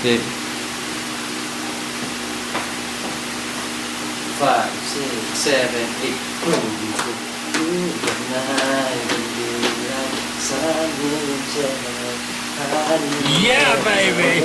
Okay. 5, 6, 7, 8. Yeah, baby!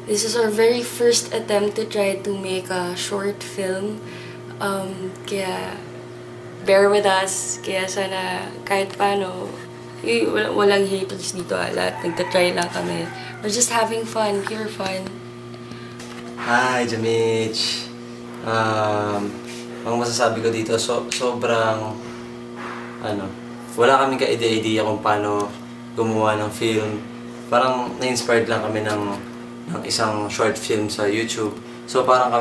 This is our very first attempt to try to make a short film. Kaya bear with us. Kaya sana kahit paano, walang haters dito. Lahat nagtatry lang kami. We're just having fun, pure fun. Hi, Jamich! Ang masasabi ko dito, sobrang, wala kaming ka-idea kung paano gumawa ng film. Parang na-inspired lang kami ng isang short film sa YouTube. So parang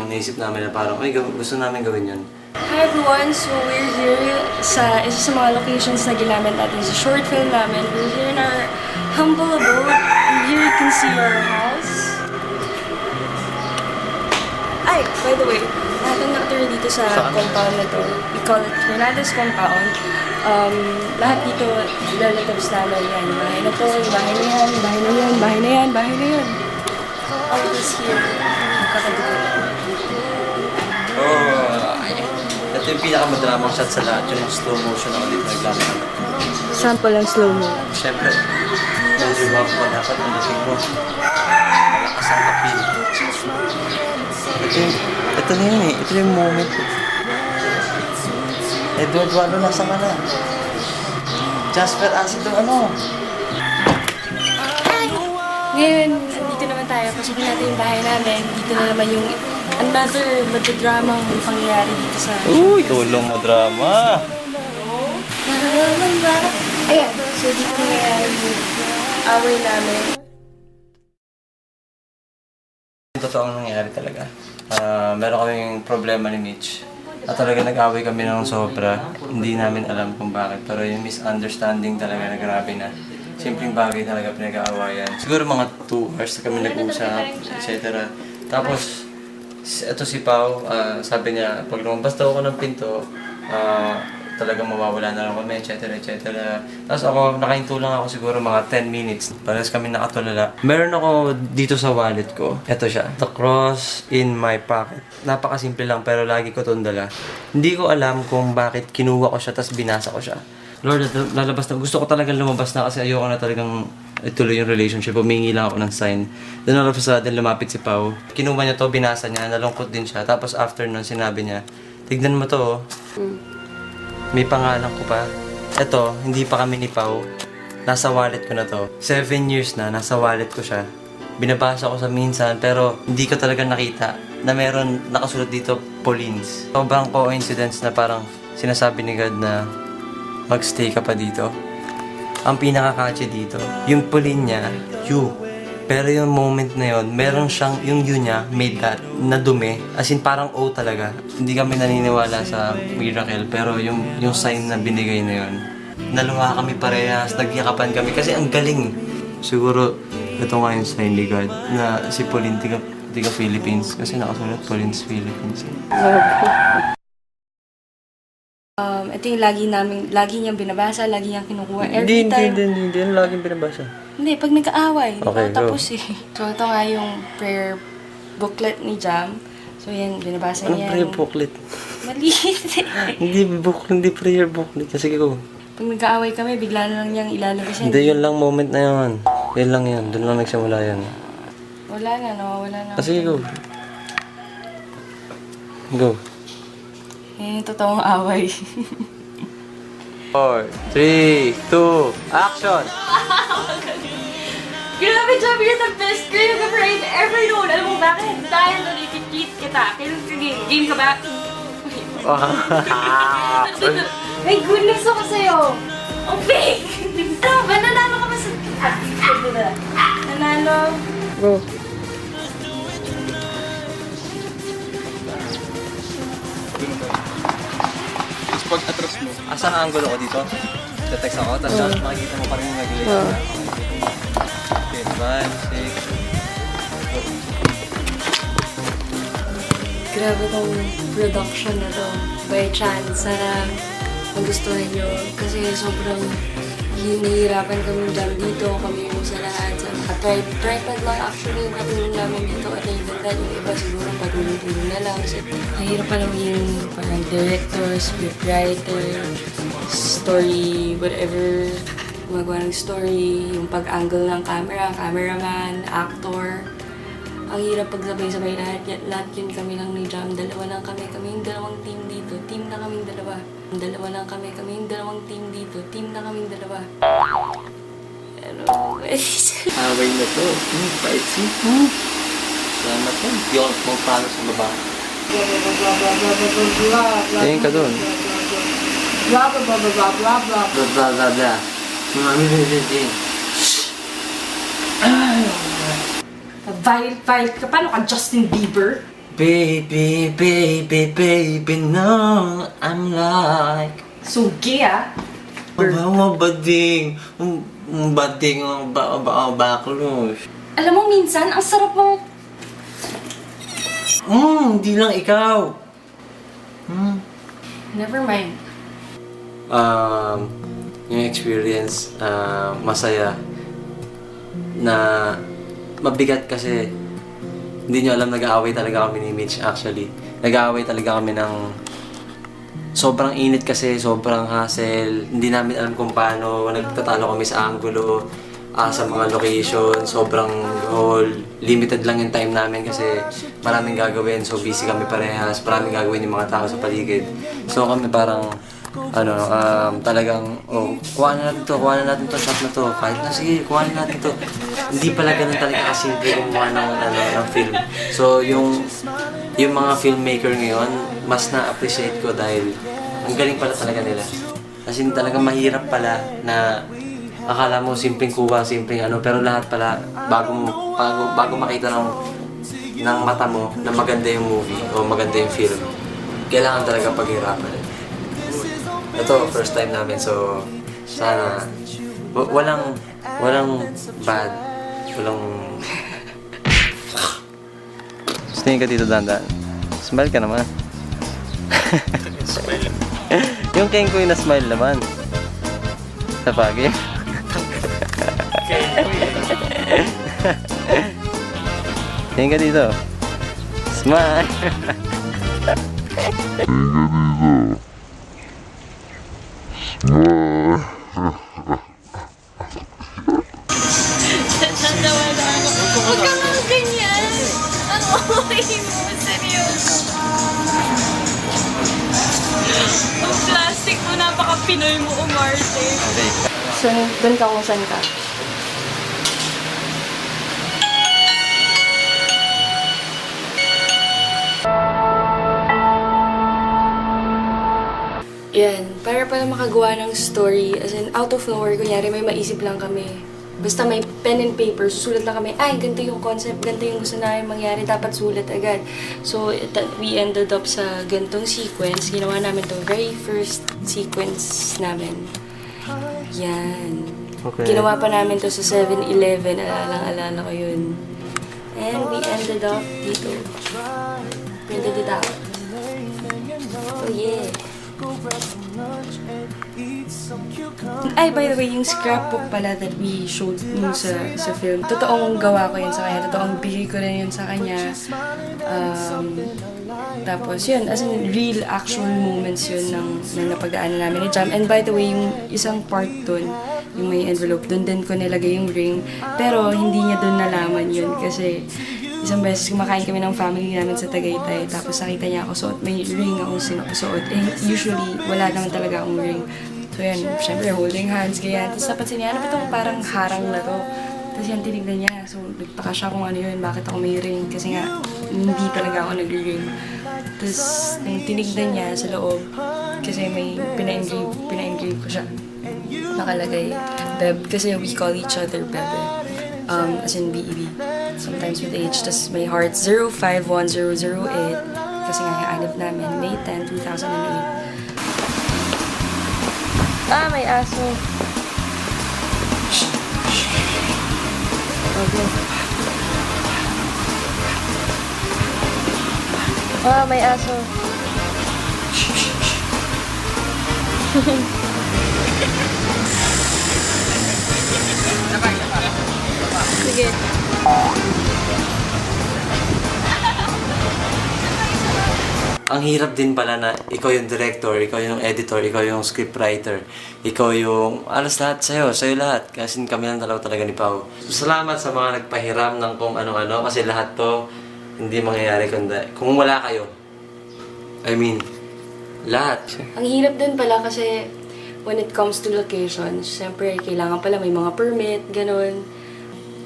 naisip namin na parang, gusto namin gawin yun. Hi everyone! So we're here sa isa sa mga locations na ginamit natin sa short film namin. We're here in our humble abode. And here you can see our house. Ay, by the way, lahat ng nakatira dito sa compound na to, we call it Hernandez Compound. Lahat dito, relatives namin yan. Bahay na to, bahay na yan, bahay na yan, bahay na yan, bahay na yan. All of us here, magkakadugo. Ito yung pinakamadramang shot sa lahat, yung slow motion ako dito naglamit. Sample ang slow-mo. Siyempre, medyo bago pa dapat ang dating mo. Malakas ang appeal. Ito na yun eh. Ito yung moment. Edward Walo, nasa ka na? Jasper Acid yung ano? Ngayon, dito naman tayo. Pasukin natin yung bahay namin. Dito na naman yung another madradramang pangyayari dito sa... Uy, tulong mo drama! Ayan, so dito nangyayari yung away namin. Totoo ang nangyayari talaga. Meron kaming problema ni Mitch. At talaga nag-away kami ng sobra. Hindi namin alam kung bakit. Pero yung misunderstanding talaga na grabe na. Simpleng bagay talaga pinag-aawayan. Siguro mga 2 hours na kami nag-usap, etc. Tapos, ito si Pao, sabi niya, pag lumabas daw ako ng pinto, talagang mawawala na lang kami, etc. Tapos ako, nakahinto lang ako siguro mga 10 minutes. Parehas kami nakatulala. Meron ako dito sa wallet ko. Ito siya. The cross in my pocket. Napakasimple lang pero lagi ko itong dala. Hindi ko alam kung bakit kinuha ko siya tapos binasa ko siya. Lord, lalabas na. Gusto ko talagang lumabas na kasi ayoko na talagang ituloy yung relationship. Humingi lang ako ng sign. Then all of a sudden, lumapit si Pao. Kinuha niya to, binasa niya, nalungkot din siya. Tapos after nun, sinabi niya, tignan mo to, may pangalan ko pa. Ito, hindi pa kami ni Pao. Nasa wallet ko na to. 7 years na, nasa wallet ko siya. Binabasa ko sa minsan, pero hindi ko talaga nakita na meron nakasulat dito, Paulines. Sobrang coincidence na parang sinasabi ni God na magstay ka pa dito. Ang pinaka-catchy dito, yung Pauline niya, you. Pero yung moment na yun, meron siyang, yung you niya, made that, na dumi. As in, parang O talaga. Hindi kami naniniwala sa miracle, pero yung sign na binigay na yun, naluha kami parehas, nagyakapan kami, kasi ang galing. Siguro, ito nga yung sign ni God, na si Pauline, tiga Philippines, kasi nakasulat Pauline's Philippines. Ito yung lagi niyang binabasa, lagi niyang kinukuha. Every time. Hindi. Ano laging binabasa? Hindi, pag nag-aaway, hindi Okay, pa tapos eh. So ito nga yung prayer booklet ni Jam. So yan, binabasa Anong niya. prayer booklet? Maliit Hindi prayer booklet. Sige ko. Pag nag-aaway kami, bigla na lang niyang ilalabas yan. Hindi, yun lang moment na yun. Yun lang yun. Doon lang nagsimula yun. Wala na, nawawala na. Sige, go. Go. Yan yung totoong away. 4, 3, 2, action! Grabe, Jam, you're the best choreographer I've ever known. Alam mo bakit? Dahil doon i-cheat kita. Game ka ba? My goodness ako sa'yo. Ang fake! Ano ba? Nanalo ka ba sa... Nanalo? Go. pag atras mo. Asan ang angulo ko dito? Text ako, tapos makikita mo pa rin yung regulation na. Okay, 5, 6. Grabe tong production na to. By chance, sana magustuhan nyo. Kasi sobrang hinihirapan kami dyan dito. Kami yung sa lahat. Tripod lang actually yung katulong namin dito. At even that, yung iba siguro patulong-tulong na lang. Kasi mahirap pa naman yung parang director, scriptwriter, story, whatever. Gumagawa ng story, yung pag-angle ng camera, cameraman, actor. Ang hirap pagsabay-sabay lahat yun kami lang ni Jam. Dalawa lang kami yung dalawang team dito. Team na kaming dalawa. Dalawa lang kami yung dalawang team dito. Team na kaming dalawa. Ano? Away na to. Fight scene. Salamat po. Hindi ako magpano sa baba. Tingin ka dun. Blah, blah, blah, blah, blah, blah, blah. Blah, blah, blah, blah. Viral ka. Paano ka Justin Bieber? Baby, baby, baby, no, I'm like... Sugi ah. Bading, bading, baklos. Alam mo minsan, ang sarap mong... Hindi lang ikaw. Never mind. Yung experience, masaya. Na mabigat kasi hindi nyo alam, nag-aaway talaga kami ni Mitch actually. Nag-aaway talaga kami ng sobrang init kasi, sobrang hassle. Hindi namin alam kung paano. Nagtatalo kami sa angulo, sa mga location, sobrang limited lang yung time namin kasi maraming gagawin. So busy kami parehas, maraming gagawin yung mga tao sa paligid. So kami parang talagang, kuha na natin to, shot na to. Kahit na, sige, kuha na natin to. Hindi pala ganun talaga kasimple kumuha ng film. So, yung mga filmmaker ngayon, mas na-appreciate ko dahil ang galing pala talaga nila. Kasi talagang mahirap pala na akala mo simpleng kuha, simpleng pero lahat pala, bago makita ng mata mo na maganda yung movie o maganda yung film, kailangan talaga paghirapan. Ito, first time namin, so sana walang bad, walang... Tingin ka dito, dandan. Smile ka naman. Yung King Queen na smile naman. Sa pagi. Tingin ka dito. Smile. Huwag ka nga ganyan. Ang okay mo, seryoso. Ang plastic mo, napaka-Pinoy mo, umarte. So, doon ka kung saan ka? Yan, para pala makagawa ng story, as in, out of nowhere, kunyari may maisip lang kami. Basta may pen and paper, susulat lang kami, ay, ganito yung concept, ganito yung gusto namin mangyari, dapat sulat agad. So, we ended up sa ganitong sequence. Ginawa namin to very first sequence namin. Yan. Okay. Ginawa pa namin to sa 7-Eleven, alala ko yun. And we ended up dito. Printed it out. Oh yeah. Ay, by the way, yung scrapbook pala that we showed mo sa film, totoong gawa ko yun sa kanya, totoong bigay ko rin yun sa kanya. Tapos yun, as in real actual moments yun ng napagdaanan namin ni Jam. And by the way, yung isang part dun, yung may envelope, dun din ko nilagay yung ring. Pero hindi niya dun nalaman yun kasi isang beses kumakain kami ng family namin sa Tagaytay, tapos nakita niya ako suot, may ring akong sinusuot. Eh, usually, wala naman talaga akong ring. So yan, syempre, holding hands, ganyan. Tapos napansin niya, ano ba itong parang harang na to? Tapos yan, tinignan niya. So, nagpaka siya kung ano yun, bakit ako may ring. Kasi nga, hindi talaga ako nag-ring. Tapos, nung tinignan niya sa loob, kasi may pina-engrave ko siya. Nakalagay, Beb, kasi we call each other Bebe. As in BEB. Sometimes with age. Tapos may heart 051008. Kasi nga yung anniv namin, May 10, 2008. Ah, may aso. Okay. Ah, may aso. Sige. Ang hirap din pala na ikaw yung director, ikaw yung editor, ikaw yung scriptwriter, ikaw yung alas lahat sa'yo lahat. Kasi kami lang talaga ni Pao. So, salamat sa mga nagpahiram ng kung ano-ano kasi lahat to hindi mangyayari kung wala kayo. I mean, lahat. Ang hirap din pala kasi when it comes to locations, syempre kailangan pala may mga permit, ganun.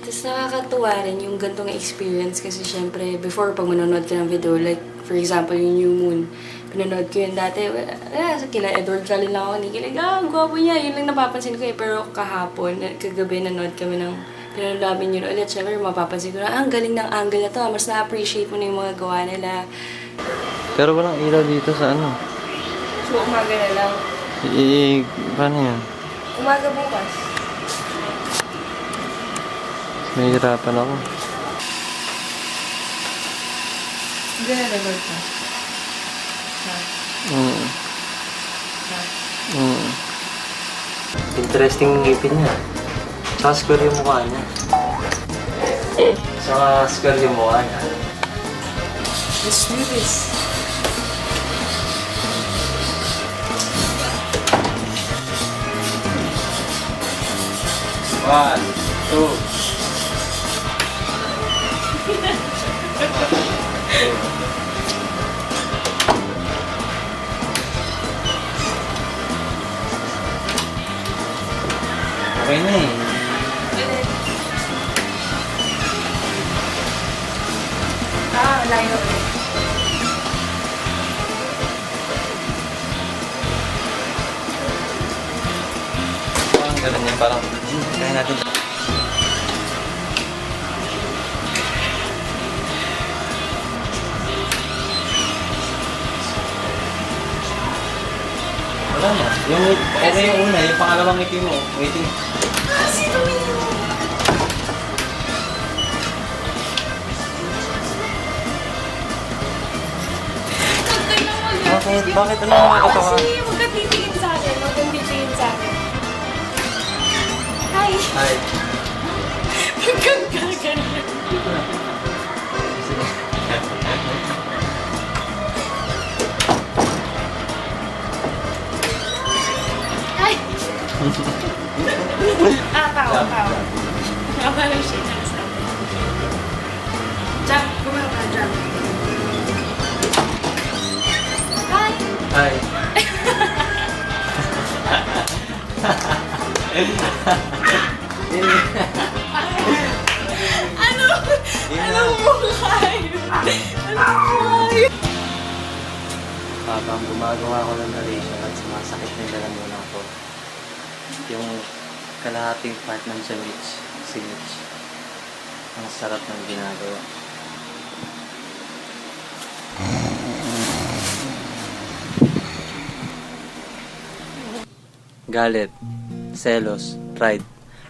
Tapos nakakatuwa rin yung gantong experience kasi syempre before pag manonood ka ng video, like for example yung New Moon, pinanood ko yun dati, sa kila Edward Cullen lang ako nikilig, gwapo niya, yun lang napapansin ko eh. Pero kahapon, kagabi nanood kami ng pinanood namin yun ulit, syempre mapapansin ko na, ang galing ng angle na to, mas na-appreciate mo na yung mga gawa nila. Pero walang ilaw dito sa ano. So umaga na lang. Paano yan? Umaga bukas. Mahihirapan ako. Gana na ka? Interesting yung ngipin niya. Saka square yung mukha niya. Saka square yung mukha niya. Let's do this. One, two. Okay na eh. Layo. Parang ganun yan, parang kaya natin. Wala na. Okay yung una, yung pangalawang ngiti mo. Waiting. Bakit ano nakakatawa? Kasi huwag ka titingin sa akin. Huwag kang titingin sa akin. Hi! Hi. Huwag kang gagana. Hi! Tao. Parang siya nasa. Jump! Kumama, jump. Hi! Hi. Anong buhay? Habang gumagawa ko ng narration at sumasakit na yung lalamunan ko, yung kalahating part ng si Mitch, ang sarap ng ginagawa. Galit, selos, pride,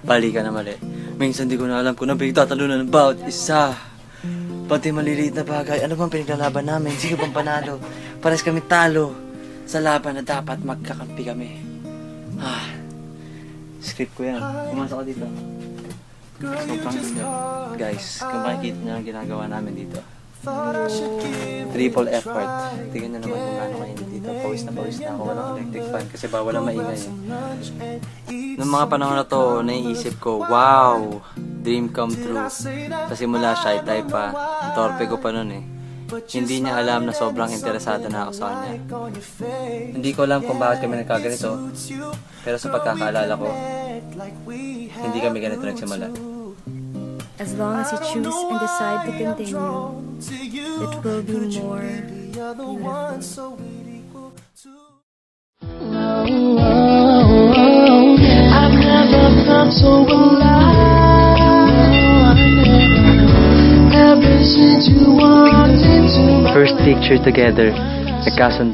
balikan na mali. Minsan di ko na alam kung ano pinagtatalunan ng bawat isa. Pati maliliit na bagay, ano bang pinaglalaban namin? Sino bang panalo? Pares kami talo sa laban na dapat magkakampi kami. Script ko yan. Pumasok ka dito. Sobrang ganda. Guys, kung makikita nyo ang ginagawa namin dito. Triple effort. Tingnan nyo naman kung gaano kainit dito. Pawis na ako. Walang electric fan kasi bawal ang maingay. Noong mga panahon na to, naiisip ko, wow! Dream come true. Kasi mula shy type pa. Ang torpe ko pa nun eh. Hindi niya alam na sobrang interesado na ako sa kanya. Hindi ko alam kung bakit kami nagkaganito. Pero sa pagkakaalala ko, hindi kami ganito nagsimula. As long as you choose and decide to continue, it will be more beautiful. I've never felt so alive. Ever since you walked into my First picture together, nagkasundo.